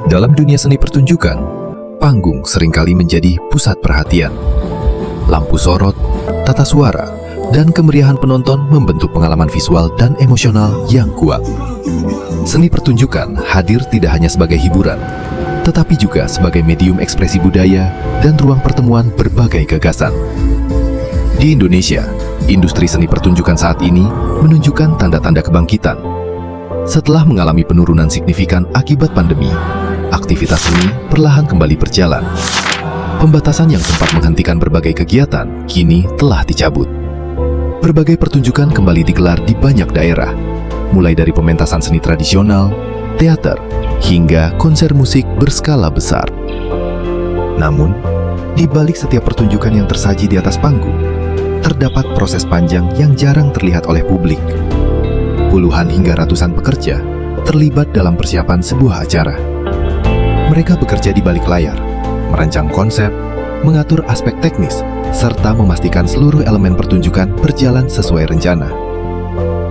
Dalam dunia seni pertunjukan, panggung seringkali menjadi pusat perhatian. Lampu sorot, tata suara, dan kemeriahan penonton membentuk pengalaman visual dan emosional yang kuat. Seni pertunjukan hadir tidak hanya sebagai hiburan, tetapi juga sebagai medium ekspresi budaya dan ruang pertemuan berbagai gagasan. Di Indonesia, industri seni pertunjukan saat ini menunjukkan tanda-tanda kebangkitan. Setelah mengalami penurunan signifikan akibat pandemi, aktivitas seni perlahan kembali berjalan. Pembatasan yang sempat menghentikan berbagai kegiatan kini telah dicabut. Berbagai pertunjukan kembali digelar di banyak daerah, mulai dari pementasan seni tradisional, teater, hingga konser musik berskala besar. Namun, di balik setiap pertunjukan yang tersaji di atas panggung, terdapat proses panjang yang jarang terlihat oleh publik. Puluhan hingga ratusan pekerja terlibat dalam persiapan sebuah acara. Mereka bekerja di balik layar, merancang konsep, mengatur aspek teknis, serta memastikan seluruh elemen pertunjukan berjalan sesuai rencana.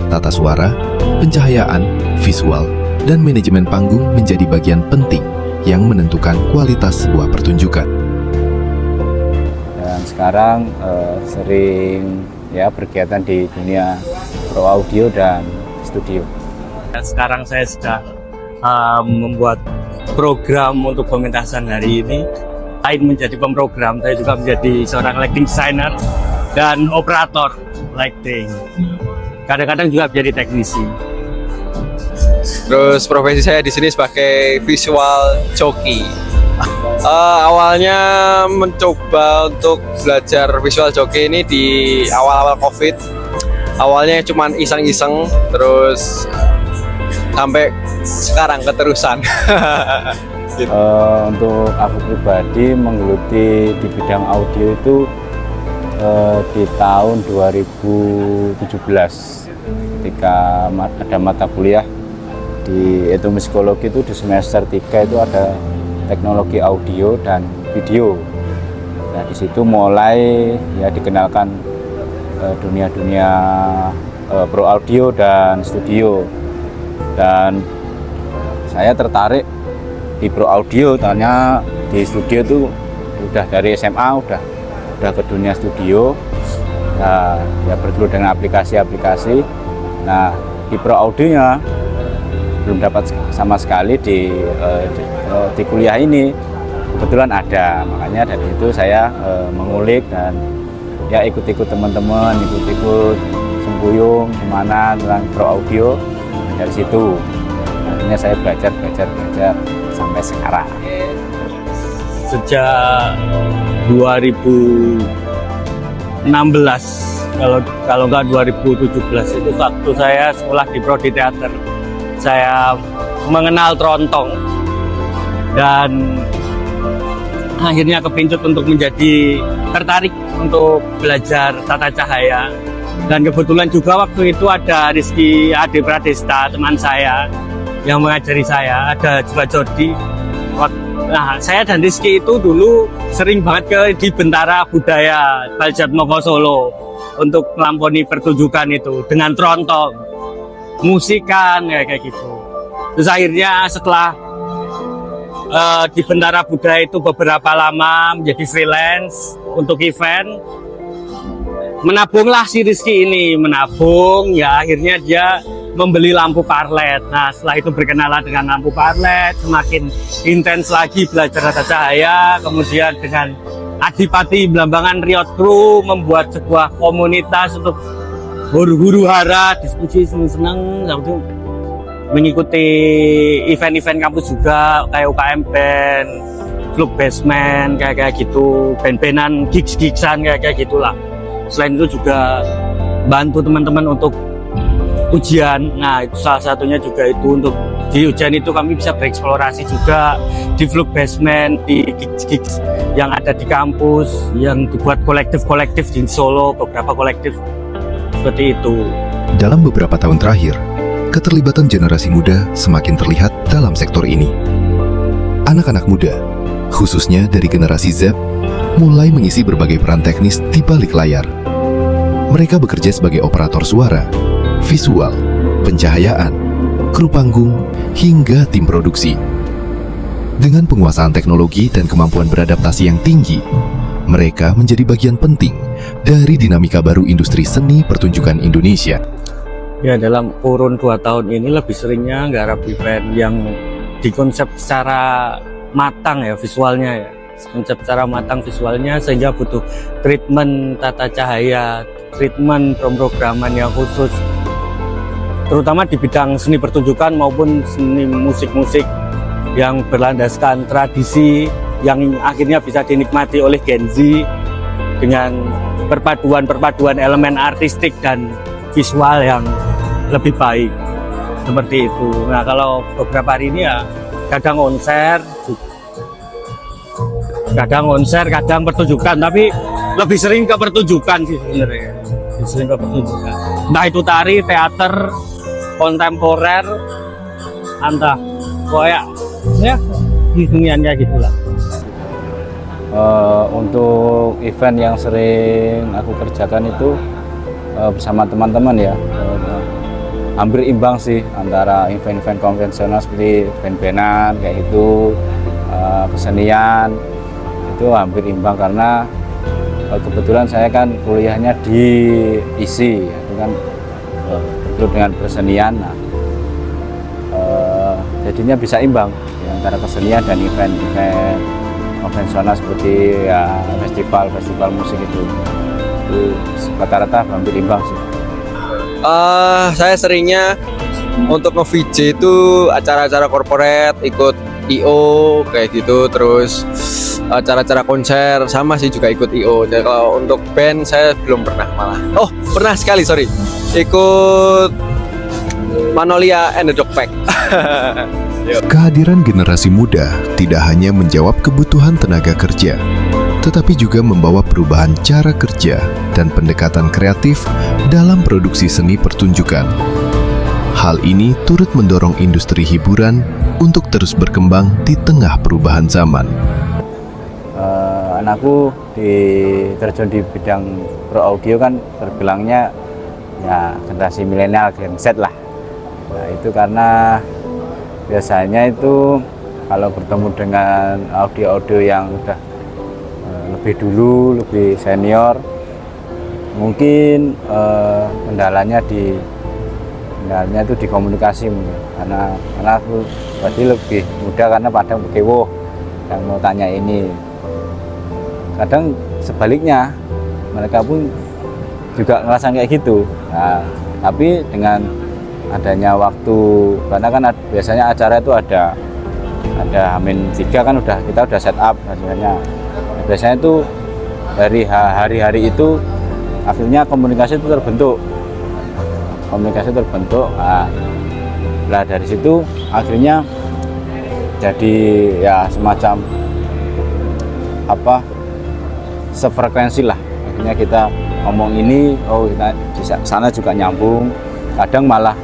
Tata suara, pencahayaan, visual, dan manajemen panggung menjadi bagian penting yang menentukan kualitas sebuah pertunjukan. Dan sekarang sering berkegiatan di dunia pro audio dan studio. Sekarang saya sedang membuat program untuk pementasan hari ini. Selain menjadi pemrogram, saya juga menjadi seorang lighting designer dan operator lighting. Kadang-kadang juga menjadi teknisi. Terus profesi saya di sini sebagai visual joki. Awalnya mencoba untuk belajar visual joki ini di awal-awal COVID. Awalnya cuma iseng-iseng, terus sampai sekarang keterusan. Gitu. Untuk aku pribadi menggeluti di bidang audio itu di tahun 2017 ketika ada mata kuliah di etnomusikologi itu di semester 3 itu ada teknologi audio dan video. Nah, di situ mulai dikenalkan dunia-dunia pro audio dan studio. Dan saya tertarik di pro audio, ternyata di studio itu udah dari SMA udah ke dunia studio. Nah, bergelut dengan aplikasi-aplikasi. Nah, di pro audionya belum dapat sama sekali di kuliah ini. Kebetulan ada, makanya dari itu saya mengulik dan ikut-ikut teman-teman, ikut sembuyung gimana tentang pro audio. Dari situ akhirnya saya belajar sampai sekarang. Sejak 2016, kalau nggak 2017 itu waktu saya sekolah di Prodi Teater, saya mengenal Trontong dan akhirnya kepincut untuk menjadi tertarik untuk belajar tata cahaya. Dan kebetulan juga waktu itu ada Rizky Ade Pradesta, teman saya yang mengajari saya, ada juga Jordi. Nah, saya dan Rizky itu dulu sering banget di Bentara Budaya Baljatmoko Solo untuk melamponi pertunjukan itu dengan Trontong, musikan kayak gitu. Terus akhirnya setelah di Bentara Budaya itu beberapa lama menjadi freelance untuk event, menabunglah si Rizky ini, akhirnya dia membeli lampu parlet. Nah, setelah itu berkenalan dengan lampu parlet, semakin intens lagi belajar tata cahaya. Kemudian dengan Adipati Blambangan Riot Crew membuat sebuah komunitas untuk huru hara, diskusi seneng-seneng, mengikuti event-event kampus juga kayak UKM Band, Fluk Basement kayak gitu, band-bandan, gigs-gigsan kayak gitulah. Selain itu juga bantu teman-teman untuk ujian. Nah, itu salah satunya juga itu untuk di ujian itu kami bisa bereksplorasi juga di Fluk Basement, di gigs-gigs yang ada di kampus, yang dibuat kolektif-kolektif di Solo, beberapa kolektif seperti itu. Dalam beberapa tahun terakhir, keterlibatan generasi muda semakin terlihat dalam sektor ini. Anak-anak muda, khususnya dari generasi Z, mulai mengisi berbagai peran teknis di balik layar. Mereka bekerja sebagai operator suara, visual, pencahayaan, kru panggung, hingga tim produksi. Dengan penguasaan teknologi dan kemampuan beradaptasi yang tinggi, mereka menjadi bagian penting dari dinamika baru industri seni pertunjukan Indonesia. Ya, dalam kurun 2 tahun ini lebih seringnya nggarap event yang dikonsep secara matang ya visualnya ya. Konsep secara matang visualnya sehingga butuh treatment tata cahaya, treatment pemrograman yang khusus, terutama di bidang seni pertunjukan maupun seni musik-musik yang berlandaskan tradisi yang akhirnya bisa dinikmati oleh Gen Z dengan perpaduan elemen artistik dan visual yang lebih baik seperti itu. Nah, kalau beberapa hari ini ya kadang konser, kadang pertunjukan, tapi lebih sering ke pertunjukan sih sebenarnya. Lebih sering ke pertunjukan. Entah itu tari, teater, kontemporer, entah kayak ya hidungannya gitulah. Untuk event yang sering aku kerjakan itu bersama teman-teman ya, hampir imbang sih antara event-event konvensional seperti band-bandan kayak gitu, kesenian itu hampir imbang karena kebetulan saya kan kuliahnya di ISI, itu kan terkait dengan kesenian, nah, jadinya bisa imbang ya, antara kesenian dan event-event konvensional seperti ya festival musik itu rata-rata hampir imbang sih. Saya seringnya untuk nge-VJ itu acara-acara korporat, ikut IO kayak gitu, terus acara-acara konser sama sih juga ikut IO. Jadi kalau untuk band saya belum pernah malah. Oh, pernah sekali, sorry. Ikut Manolia and the Dogpack. Kehadiran generasi muda tidak hanya menjawab kebutuhan tenaga kerja, tetapi juga membawa perubahan cara kerja dan pendekatan kreatif dalam produksi seni pertunjukan. Hal ini turut mendorong industri hiburan untuk terus berkembang di tengah perubahan zaman. Anakku terjun di bidang pro audio kan terbilangnya ya generasi milenial, Gen Z lah. Nah, itu karena biasanya itu kalau bertemu dengan audio-audio yang udah lebih dulu, lebih senior, mungkin kendalanya itu di komunikasi mungkin. Karena aku berarti lebih muda karena padang bekewoh yang mau tanya ini. Kadang sebaliknya mereka pun juga ngerasa kayak gitu. Nah, tapi dengan adanya waktu, karena kan biasanya acara itu ada H-3 kan kita udah set up hasilnya. Biasanya itu dari hari-hari itu akhirnya komunikasi itu terbentuk. Nah, dari situ akhirnya jadi ya semacam sefrekuensi lah. Akhirnya kita ngomong ini, oh kita di sana juga nyambung. Kadang malah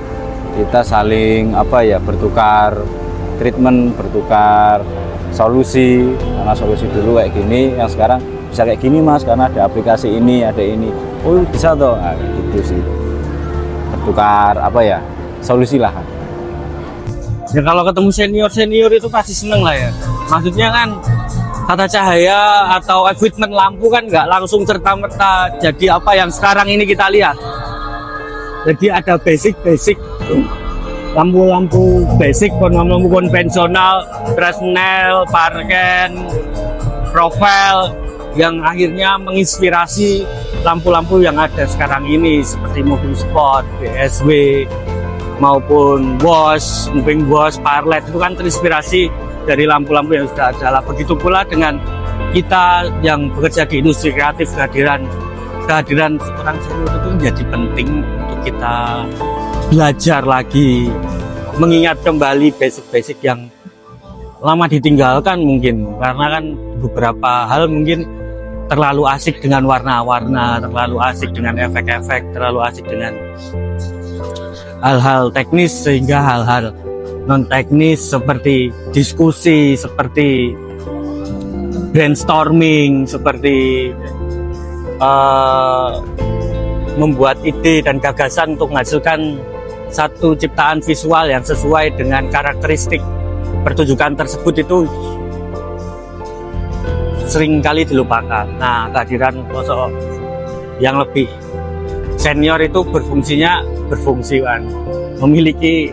kita saling bertukar treatment, bertukar solusi. Karena solusi dulu kayak gini, yang sekarang bisa kayak gini mas, karena ada aplikasi ini, ada ini. Oh bisa toh, nah, gitu sih. Bertukar solusi lah. Ya kalau ketemu senior itu pasti seneng lah ya. Maksudnya kan tata cahaya atau equipment lampu kan nggak langsung serta-merta jadi apa yang sekarang ini kita lihat. Jadi ada basic lampu-lampu basic, lampu konvensional, Fresnel, Parken, Profile yang akhirnya menginspirasi lampu-lampu yang ada sekarang ini seperti mobil sport, BSW maupun Bosch, Moving Bosch, Parlet itu kan terinspirasi dari lampu-lampu yang sudah ada. Begitu pula dengan kita yang bekerja di industri kreatif, kehadiran seorang senior itu menjadi penting untuk kita belajar lagi, mengingat kembali basic-basic yang lama ditinggalkan mungkin, karena kan beberapa hal mungkin terlalu asik dengan warna-warna, terlalu asik dengan efek-efek, terlalu asik dengan hal-hal teknis, sehingga hal-hal non teknis seperti diskusi, seperti brainstorming, seperti membuat ide dan gagasan untuk menghasilkan satu ciptaan visual yang sesuai dengan karakteristik pertunjukan tersebut itu sering kali dilupakan. Nah, kehadiran sosok yang lebih senior itu berfungsi kan, memiliki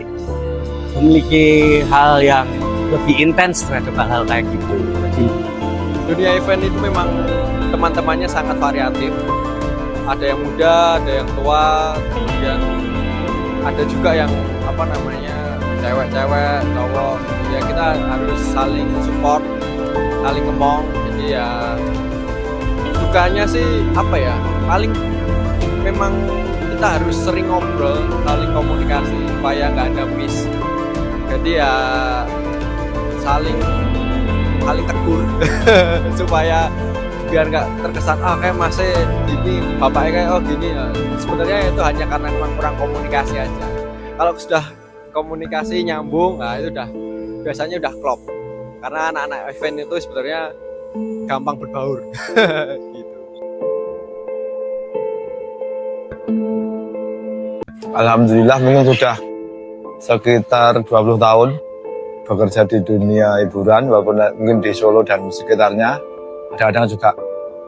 hal yang lebih intens terhadap hal-hal kayak gitu. Jadi Dunia event itu memang teman-temannya sangat variatif. Ada yang muda, ada yang tua, kemudian ada juga yang cewek-cewek, cowok. Ya kita harus saling support, saling ngomong. Jadi ya dukanya sih paling memang kita harus sering ngobrol, saling komunikasi supaya nggak ada miss. Jadi ya saling tegur supaya biar nggak terkesan kayak masih gini, bapaknya kayak gini ya. Sebenarnya itu hanya karena memang kurang komunikasi aja. Kalau sudah komunikasi nyambung, nah itu biasanya udah klop. Karena anak-anak event itu sebenarnya gampang berbaur. Gitu. Alhamdulillah mungkin sudah sekitar 20 tahun bekerja di dunia hiburan, walaupun mungkin di Solo dan sekitarnya. Kadang-kadang juga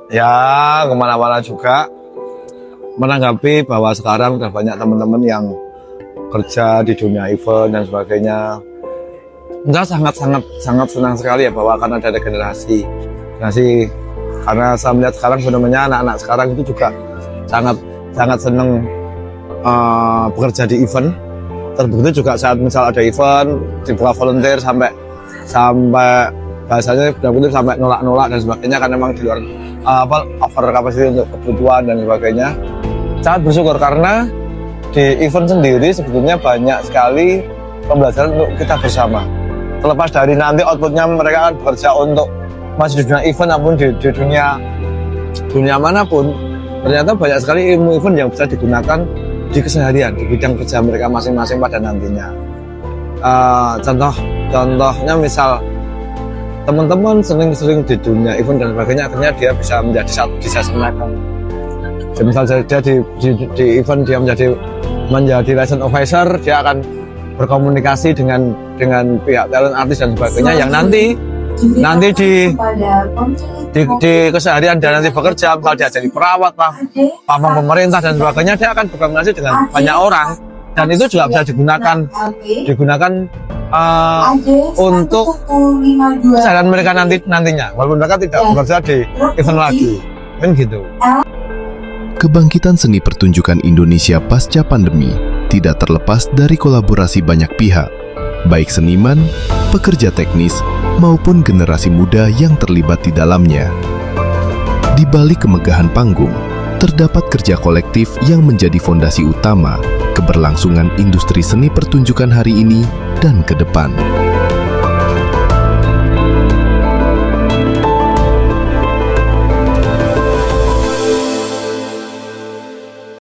ya kemana-mana juga menanggapi bahwa sekarang sudah banyak teman-teman yang kerja di dunia event dan sebagainya. Saya sangat senang sekali ya bahwa akan ada generasi karena saya melihat sekarang fenomena anak-anak sekarang itu juga sangat senang bekerja di event. Terbukti juga saat misal ada event dibuka volunteer sampai bahasanya benar-benar sampai nolak-nolak dan sebagainya karena memang di luar over kapasitas untuk kebutuhan dan sebagainya. Sangat bersyukur karena di event sendiri sebetulnya banyak sekali pembelajaran untuk kita bersama. Terlepas dari nanti outputnya mereka akan bekerja untuk masih di dunia event maupun di dunia manapun, ternyata banyak sekali ilmu event yang bisa digunakan di keseharian, di bidang kerja mereka masing-masing pada nantinya. Contohnya misal teman-teman sering di dunia event dan sebagainya, akhirnya dia bisa menjadi satu disaster maker. Misal dia di event dia menjadi license officer, dia akan berkomunikasi dengan pihak talent artis dan sebagainya yang nanti di keseharian dan nanti bekerja, misal dia jadi perawat lah, pamong pemerintah dan sebagainya, dia akan berkomunikasi dengan banyak orang dan itu juga bisa digunakan untuk keseharian mereka nantinya, walaupun mereka tidak bekerja di event lagi, kan gitu. Kebangkitan seni pertunjukan Indonesia pasca pandemi tidak terlepas dari kolaborasi banyak pihak, baik seniman, pekerja teknis, maupun generasi muda yang terlibat di dalamnya. Di balik kemegahan panggung, terdapat kerja kolektif yang menjadi fondasi utama keberlangsungan industri seni pertunjukan hari ini dan ke depan.